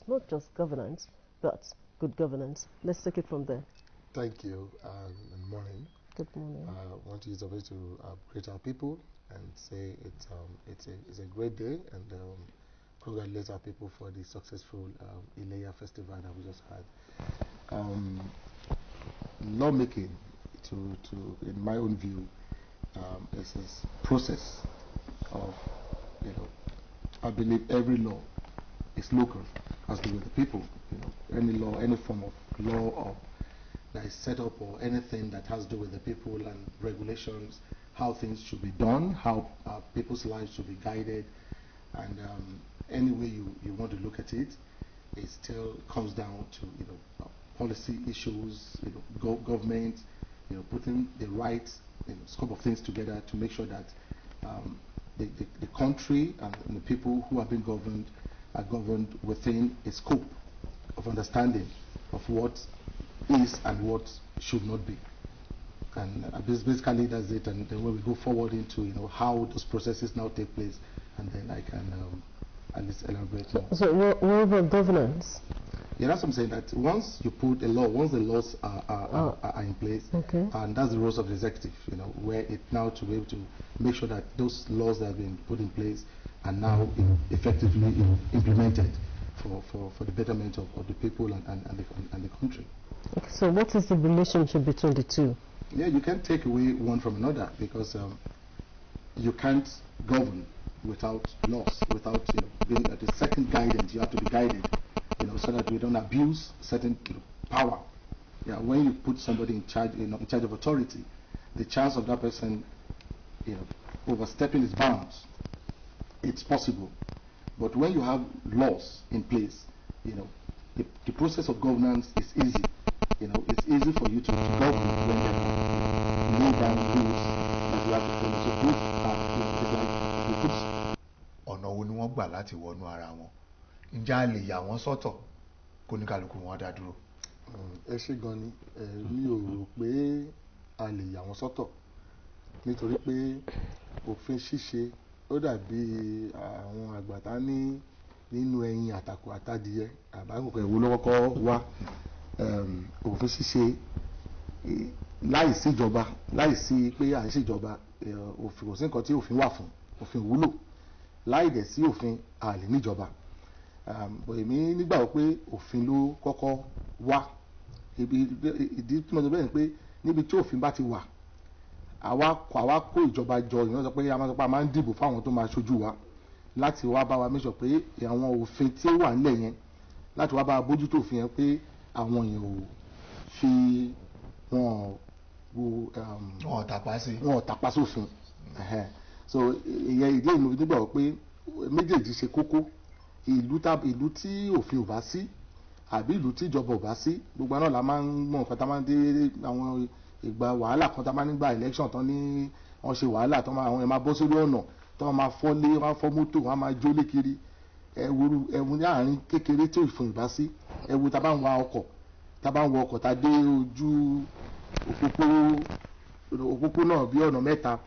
not just governance, but good governance. Let's take it from there. Thank you, and morning. Good morning. I want to use a way to greet our people and say it's a great day, and congratulate our people for the successful Ileya festival that we just had. Lawmaking, in my own view, is this process of, I believe every law is local, has to do with the people. Any law, any form of law or that is set up, or anything that has to do with the people and regulations, how things should be done, how people's lives should be guided, and any way you want to look at it, it still comes down to policy issues, government, putting the right scope of things together to make sure that the country and the people who are being governed are governed within a scope of understanding of what is and what should not be. And basically that's it. And then when we go forward into how those processes now take place, and then I can at least elaborate more. So what about governance? Yeah, that's what I'm saying, that once you put a law, once the laws are in place, okay, and that's the roles of the executive, where it now to be able to make sure that those laws that have been put in place are now effectively implemented for the betterment of the people and the country. Okay, so what is the relationship between the two? Yeah, you can't take away one from another, because you can't govern without laws, without being at a certain guidance. You have to be guided, so that we don't abuse certain power. Yeah, when you put somebody in charge, in charge of authority, the chance of that person, overstepping his bounds, it's possible. But when you have laws in place, the process of governance is easy. It's easy for you to govern when there are laid down rules that you have to follow. So both are, it's like ọ̀nà wo ni wọ́n gbà láti wọnú ara wọn? Ǹjẹ́ a lè yà wọ́n sọ́tọ̀ kó ní kálukú wọn dá dúró? Ẹ ṣé gan ni, mi ò rò pé a lè yà wọ́n sọ́tọ̀, nítorí pé òfin ṣíṣe ó dàbí àwọn àgbàtà ní nínú ẹyin àtàkù àtàdìyẹ àbákòkò ẹ̀wò lọ́kọ́kọ́ wá. Òfin ṣíṣe láìsí ìjọba, láìsí pé à ń ṣèjọba, òfin kò sí nǹkan tí òfin wà fún, òfin wúlò. Láì dẹ̀ sí òfin a lè níjọba. Èmi nígbà pé òfin ló kọ́kọ́ wá. Ìdí tí mo sọ bẹ́ẹ̀ ni pé níbi tí òfin bá ti wà, àwa kó ìjọba jọ, ìyẹn sọ pé a máa sọ pé a máa ń dìbò fáwọn tó máa ṣojú wa láti wá bá wa make sure pé àwọn òfin tí ó wà nílẹ̀ yẹn, láti wá bá wa bójútó òfin yẹn, pé àwọn èèyàn ò fi wọn tàpá sófin. So ìyẹn ìdí ìlú nígbà pé méjèèjì ṣe kókó. Ìlú tí òfin ò bá sí, àbí ìlú tí ìjọba ò bá sí, gbogbo náà la máa ń mọ nǹkan tá máa ń dé àwọn ìgbà wàhálà kan tá máa ń gba election tán ní wọ́n ṣe wàhálà tán, àwọn èèyàn máa bọ́ sórí ọ̀nà tán, máa fọ́lé, wọ́n á fọ́ mọ́tò, wọ́n á máa jólé kiri. Ẹ̀wù ní àárín kékeré tí òfin ò bá sí. Ẹ̀wù tá bá ń wa ọkọ̀, tá dé ojú òpópó náà bí ọ̀nà mẹ́ta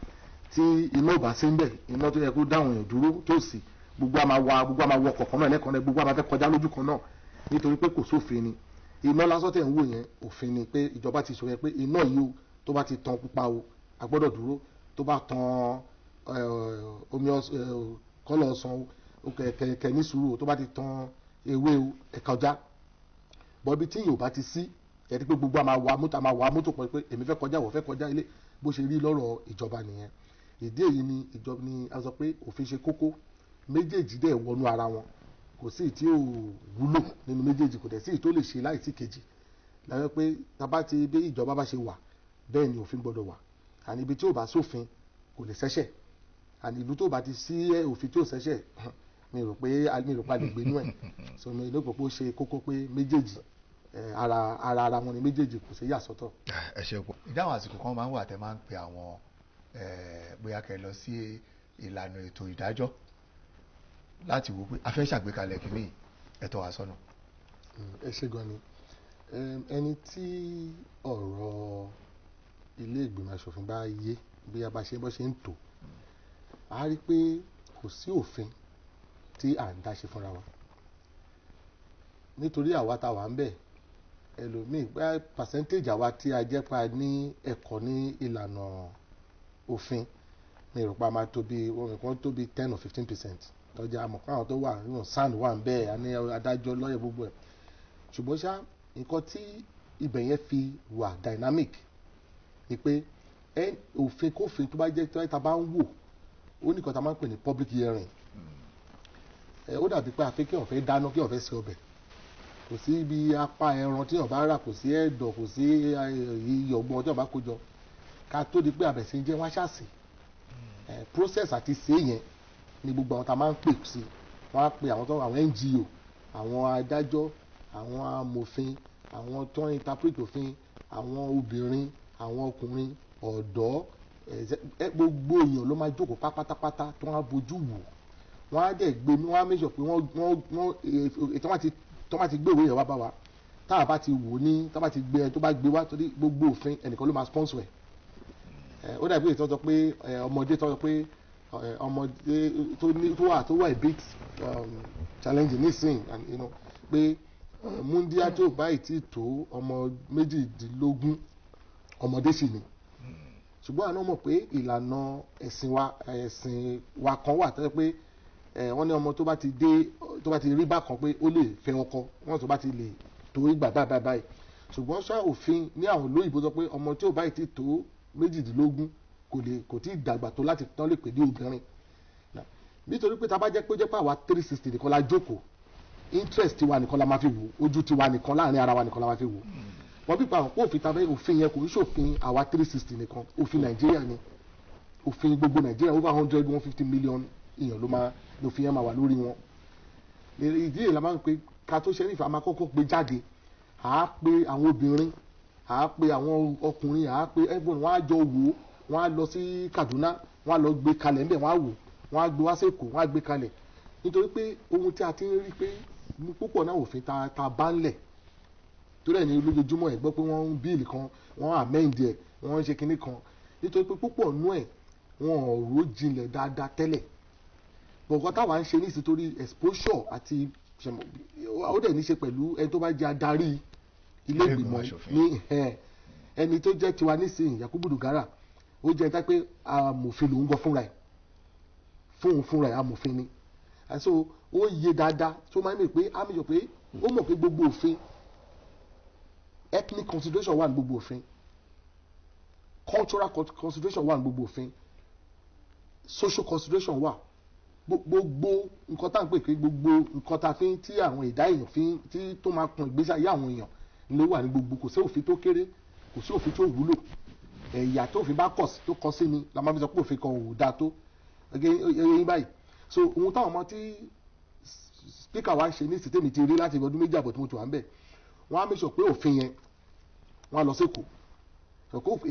tí iná ò bá sí ń bẹ̀, iná tó yẹ kó dáwọn èèyàn dúró tó sì, gbogbo a máa wọ ọkọ̀ kan náà lẹ́kọ̀ọ́ náà, gbogbo a máa fẹ́ kọjá lójú kan náà, nítorí pé kò sófin ni. Iná lásán tẹ̀ ń wò yẹn, òfin ni pé ìjọba ti sọ yẹn pé iná yìí o, tó bá ti tan pupa o, a gbọ́dọ̀ dúró. Tó bá tan omi kọ́lọ̀ ọsàn o, kẹ̀kẹ́ ní sùúrù o, tó bá ti tan ewé o, ẹ kọjá. Bọ́bí tí yóò bá ti sí, ẹ rí pé gbogbo a máa wa mọ́tò pọ̀ pé èmi fẹ́ kọjá, wọ́n fẹ́ kọjá, ilé bó ṣe rí lọ́rọ̀ ìjọba nìyẹn. Ìdí èyí ni ìjọba ni a sọ pé òfin ṣe kókó. Méjèèjì dẹ̀ wọnú ara wọn, kò sí ìtí ò wúlò nínú méjèèjì, kò dẹ̀ sí ìtó lè ṣe láìsí kejì. Láyé pé tábà ti bí ìjọba bá ṣe wà, bẹ́ẹ̀ ni òfin gbọ́dọ̀ wà. Àní ibi tí ò bá sófin kò lè ṣẹ́ṣẹ̀. Àní ìlú tó bá ti sí òfin tí ò ṣẹ́ṣẹ̀, mi rò pé a lè gbénú ẹ̀. So mi ló pọ̀ pé ó ṣe kókó pé méjèèjì ara wọn ni méjèèjì, kò sí yà sọ́tọ̀. Ẹ ṣé pọ̀. Ìdáhùn àsìkò kan máa ń wà tẹ́ máa ń pe àwọn bóyá kẹ́ lọ sí ìlànà ètò ìdájọ́ láti wò pé a fẹ́ ṣàgbékalẹ̀ kìíní ẹ̀tọ́ wa sọ́nà. Ẹ ṣé gan ni. Ẹni tí ọ̀rọ̀ ilé ìgbìmọ̀ aṣòfin bá yé, bí a bá ṣe ń tò, a rí pé kò sí òfin tí à ń dá ṣe fúnra wa. nítorí àwa tá wà ń bẹ̀ ẹlòmíì pé percentage àwa tí a jẹ́ pa ní ẹ̀kọ́ ní ìlànà òfin ní ìrọ̀pá máa tóbi wọ́n kan tóbi 10 or 15% tọ́jà àmọ́ káwọn tó wà nínú sand wà ń bẹ̀ àní adájọ́ lọ́yẹ̀ gbogbo ẹ̀ ṣùgbọ́n ṣá nǹkan tí ibẹ̀ yẹn fi wà dynamic ni pé òfin kófin tó bá jẹ́ tí a bá ń wò ó ní nǹkan tá a máa ń pè ní public hearing ó dàbí pé àfi kí wọ́n fẹ́ dáná kí wọ́n fẹ́ ṣe ọbẹ̀ kò sí ibi apá ẹran tí wọ́n bá rà kò sí ẹ̀dọ̀ kò sí iyọ̀gbọ́n tí wọ́n bá kó jọ ká tó di pé àbẹ̀sí ń jẹ́ wọ́n ṣàṣì process àti ṣe yẹn ni gbogbo àwọn tá a máa ń pè sí wọ́n á pe àwọn NGO àwọn adájọ́ àwọn amòfin àwọn tó ń interpret òfin àwọn obìnrin àwọn ọkùnrin ọ̀dọ́ gbogbo èèyàn ló máa jókòó pátápátá tó wọ́n á bójú wò wọ́n á dẹ̀ gbé wọ́n á make sure pé tó bá ti gbé ìwé yẹn wá bá wa tá a bá ti wò ní tá a bá ti gbé tó bá gbé wá torí gbogbo òfin ẹnìkan ló máa sponsor ẹ̀ ó dàbí ìtọ́jọ́ pé ọmọdé tọ́jọ́ pé ọmọdé tó wà a bit challenge nísìnyí pé múndíá tó báyìí tí tó ọmọ 18 ọmọdé sì ni ṣùgbọ́n àná mọ̀ pé ìlànà ẹ̀sìn wa kan wà tẹ́lẹ̀ pé wọ́n ní ọmọ tó bá ti rí bákan pé ó lè fẹ́ ọkọ wọ́n tó bá ti lè tó ìgbà báyìí ṣùgbọ́n ṣá òfin ní àwọn olóyìnbó sọ pé ọmọ tí ò báyìí ti tó 18 kò tí ì dàgbà tó láti tán lè pè ní obìnrin nítorí pé tá a bá jẹ́ pé ó jẹ́ pé àwa 360 nìkan la jókòó interest tiwa nìkan la máa fi wò ojú tiwa nìkan láàrin ara wa nìkan la máa fi wò wọ́n bí pa àwọn pé òfin tàbí òfin yẹn kò ń ṣòfin àwa 360 nìkan òfin Nàìjíríà ni òfin gbogbo Nàìjíríà over 150 million èèyàn ló máa lòfin yẹn máa wà lórí wọn ìdí èyí la máa ń pe ká tó ṣe nífẹ̀ẹ́ a máa kọ́kọ́ gbé jáde à á pe àwọn obìnrin à á pe àwọn ọkùnrin à á pe everyone wọ́n á jọ wò ó wọ́n á lọ sí Kaduna wọ́n á lọ gbé kalẹ̀ ńbẹ̀ wọ́n á wò wọ́n á gbé wá sẹ́kọ̀ọ́ wọ́n á gbé kalẹ̀ nítorí pé ohun tí a ti ń rí pé púpọ̀ náà òfin ta bá ń lẹ̀ torí ẹ̀ ní lójoojúmọ́ ẹ̀ gbọ́ pé wọ́n ń bíìlì kan wọ́n amend ẹ̀ wọ́n ń ṣe kinní kan nítorí pé púpọ̀ nú ẹ̀ wọ́n ò rò jinlẹ̀ dáadáa tẹ́lẹ̀ bọ̀gọ́ táwa ń ṣe ní ìsìtorí exposure àti ó dẹ̀ ní ṣe pẹ̀lú ẹni tó bá jẹ́ adarí ilé ìgbìmọ̀ ní ẹni tó jẹ́ tiwa nísìnyí Yakubu Dogara ó jẹ́ ẹni pé amòfin lòún gan fúnra ẹ̀ amòfin ni so ó yé dáadáa tó máa ń mọ̀ pé á mọ̀ pé ó mọ̀ pé gbogbo òfin ethnic consideration wà ní gbogbo òfin cultural consideration wà ní gbogbo òfin social consideration wà gbogbo nǹkan tá à ń pè pé gbogbo nǹkan tá a fi tí àwọn ìdá èèyàn fi tí tó máa kan ìgbésí ayé àwọn èèyàn ló wà ní gbogbo kò sí òfin tó kéré kò sí òfin tó wúlò ẹ̀yà tó òfin bá tó kọ sí ni la máa fi sọ pé òfin kan ò dáa tó ẹyẹ báyìí so ohun táwọn ọmọ tí speaker wa ń ṣe ní ìsìtẹ́mi ti rí láti ọdún 2 àbọ̀ tí mo ti wà ń bẹ̀ wọ́n á make sure pé òfin yẹn wọ́n á lọ sí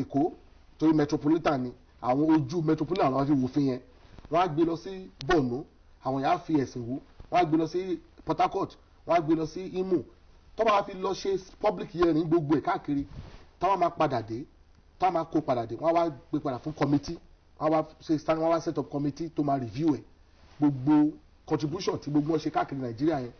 Èkó torí metropolitan ni àwọn ojú metropolitan làwọn fi wò òfin yẹn wọ́n á gbé lọ sí Borno àwọn yàrá fi ẹ̀sìn wò wọ́n á gbé lọ sí Port Harcourt wọ́n á gbé lọ sí Imo tó bá fi lọ ṣe public hearing gbogbo ẹ̀ káàkiri táwọn máa padà dé táwọn máa kó padà dé wọ́n á wá gbé padà fún committee wọ́n wá set up committee tó máa review ẹ̀ gbogbo contribution tí gbogbo wọn ṣe káàkiri Nàìjíríà yẹn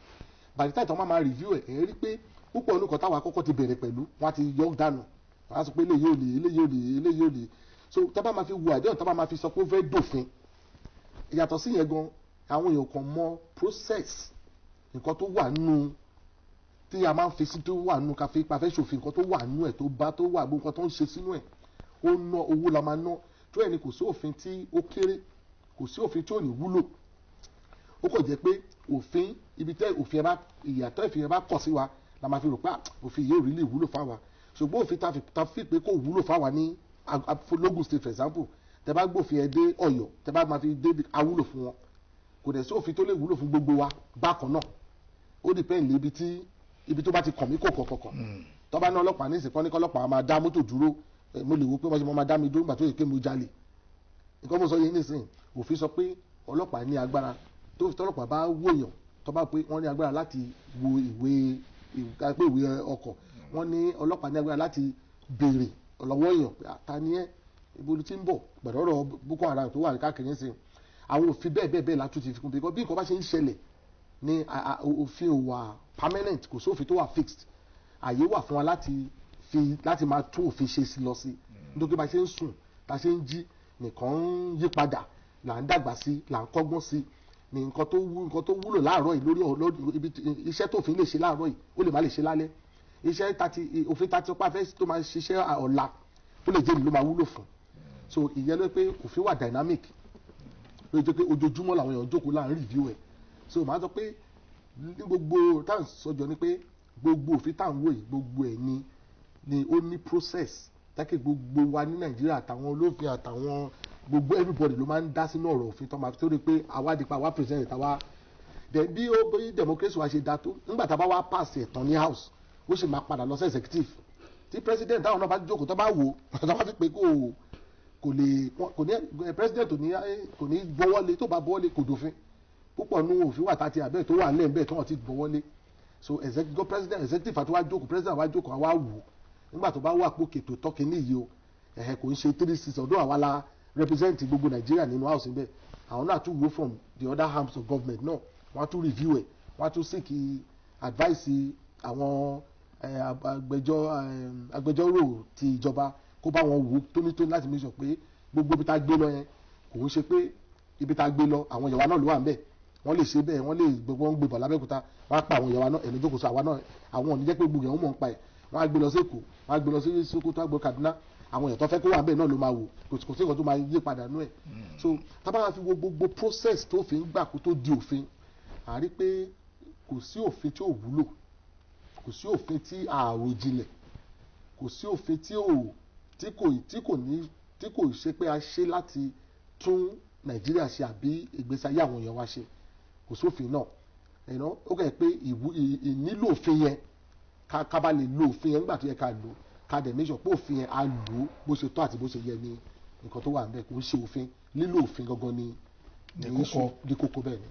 by the time tí wọ́n máa review ẹ̀ ẹ̀ rí pé púpọ̀ nǹkan táwọn akọ́kọ́ ti bẹ̀rẹ̀ pẹ̀lú wọ́n á ti yọ dànù wọ́n á sọ pé eléyìí ò lè so tá bá máa fi wo àdéhùn tá bá máa fi sọ pé ó fẹ́ dòfin ìyàtọ̀ sí yẹn gan àwọn èèyàn kan mọ process nǹkan tó wà nù tí a máa ń fi sí tó wà nù káfí pàfẹ́ ṣòfin nǹkan tó wà nù ẹ̀ tó bá tó wà gbogbo nǹkan tó ń ṣe sínú ẹ̀ ó ná owó la máa ná tó ẹ̀ ní kò sí òfin tí ó kéré kò sí òfin tí ò ní wúlò ó kò jẹ́ pé òfin ibi tẹ́ òfin ẹ bá ìyàtọ̀ ìfin ẹ bá kọ̀ sí wa la máa fi rò pé òfin yìí ò rí lè wúlò fáwa ṣùgbọ́n òfin ta fi pé kò wúlò fáwa ní Lagos State for example tẹ bá gbòfin ẹ dé Ọ̀yọ́ tẹ bá máa fi dé awúlò fún wọn kò dẹ̀ sí òfin tó lè wúlò fún gbogbo wa bákan náà ó depend lé ibi tó bá ti kàn mí kò kọ̀kọ̀kọ̀ tó bá ní ọlọ́pàá ní ìsìnkọ́ ní kọ́lọ́pàá máa dá mọ́tò dúró mo lè wo pé wọ́n ṣe máa dá mi dúró nígbà tó yẹ pé mo jalè nǹkan mo sọ yẹn nísìnyí òfin sọ pé ọlọ́pàá ní agbára tọ́lọ́pàá bá wòyàn tó bá pé wọ́n ní agbára láti wo ìwé ọkọ̀ wọ́n ní ọlọ́pàá ní agbára láti béèrè lọ́wọ́ èèyàn pé ta ni ẹ́ ibo ló ti ń bọ̀ gbàdọ̀rọ̀ Boko Haram tó wà káàkiri ń sìn àwọn òfin bẹ́ẹ̀ látún ti fi kún bí nǹkan bá ṣe ń ṣẹlẹ̀ ní òfin ò wà permanent, kò sófin tó wà fixed. Àyè wà fún wa láti máa tún òfin ṣe sí lọ sí, nítorí bá ṣe ń sùn tá ṣe ń jí nìkan ń yí padà, là ń dàgbà sí, là ń kọ́gbọ́n sí, ní nǹkan tó wúlò láàárọ̀ yìí lórí ibi iṣẹ́ tó òfin lè ṣe láàárọ̀ yìí ó lè má lè ṣe lálẹ́, iṣẹ́ òfin tati ọpá fẹ́ tó máa ṣiṣẹ́ ọ̀la ó lè jẹ́ ìlú ló máa wúlò fún. So ìyẹn ló pé òfin wà dynamic, ló jẹ́ pé ojoojúmọ́ làwọn èèyàn jókòó láàrin review ẹ̀. So màá sọ pé ní gbogbo táwọn sọjọ ni pé gbogbo òfin táwọn wò yìí gbogbo ẹ̀ ni ó ní process tákì gbogbo wa ní Nàìjíríà àtàwọn olófin àtàwọn gbogbo everybody ló máa ń dá sínú ọ̀rọ̀ òfin tó máa tó rí pé àwa dípa àwa present àwa bí democracy wa ṣe dá tó nígbà tá a bá wá pass ẹ̀ tán ní house ó sì máa padà lọ sí executive tí president táwọn náà bá jókòó tó bá wò ó tó bá fi pé kò ní president kò ní gbọ́wọ́lé, tó bá gbọ́wọ́lé kò dòfin púpọ̀ nínú òfin wà tàti àbẹ́ tó wà lẹ́ẹ̀bẹ́ tó wọ́n ti gbọ́wọ́lé. So executive àti wá jókòó president wá jókòó àwa wò ó nígbà tó bá wà pé kètò tọ́kì ní yìí o kò ń ṣe 3-6 ọdún àwa la represent gbogbo Nàìjíríà nínú house níbẹ̀, àwọn náà tún wò from the other arms of government náà wọ́n á tún review ẹ̀, wọ́n á tún seek advice àwọn agbẹjọ́rò ti ìjọba kó bá wọn wò tónítóní láti make sure pé gbogbo ibi tá a gbé lọ yẹn kò ń ṣe pé ibi tá a gbé lọ àwọn ìyàwó náà ló wà ń bẹ̀, wọ́n lè ṣe bẹ́ẹ̀, wọ́n lè gbé bọ̀ lábẹ́òkúta wọ́n á pa àwọn ìyàwó náà ẹ̀lẹ́jọ́ kò sọ àwa náà àwọn ò ní jẹ́ pé gbogbo ẹ̀wọ̀n mọ̀ ń pa ẹ̀, wọ́n á gbé lọ sí Èkó, wọ́n á gbé lọ sí Sokoto, wọ́n á gbé Kaduna, àwọn èèyàn tó fẹ́ kó wà bẹ́ẹ̀ náà ló máa wò, kò sí nǹkan tó máa yí padà nú ẹ̀. So tá bá fi gbogbo process tó fi ń gbà kó tó di òfin, à rí pé kò sí òfin tí ò wúlò, kò sí òfin tí àròjinlẹ̀, kò sí òfin tí kò ṣe pé a ṣe láti tún Nàìjíríà ṣe àbí ìgbésí ayé àwọn èèyàn wa ṣe, kò sófin náà. Ó kẹ́ pé ìnílò òfin yẹn ká bá lè lo òfin yẹn nígbà tó yẹ ká lò ká dẹ̀ make sure pé òfin yẹn á lò ó bó ṣe tọ́ àti bó ṣe yẹ ní nǹkan tó wà níbẹ̀, kò ń ṣe òfin, lílo òfin gangan ní kókó bẹ́ẹ̀ ni.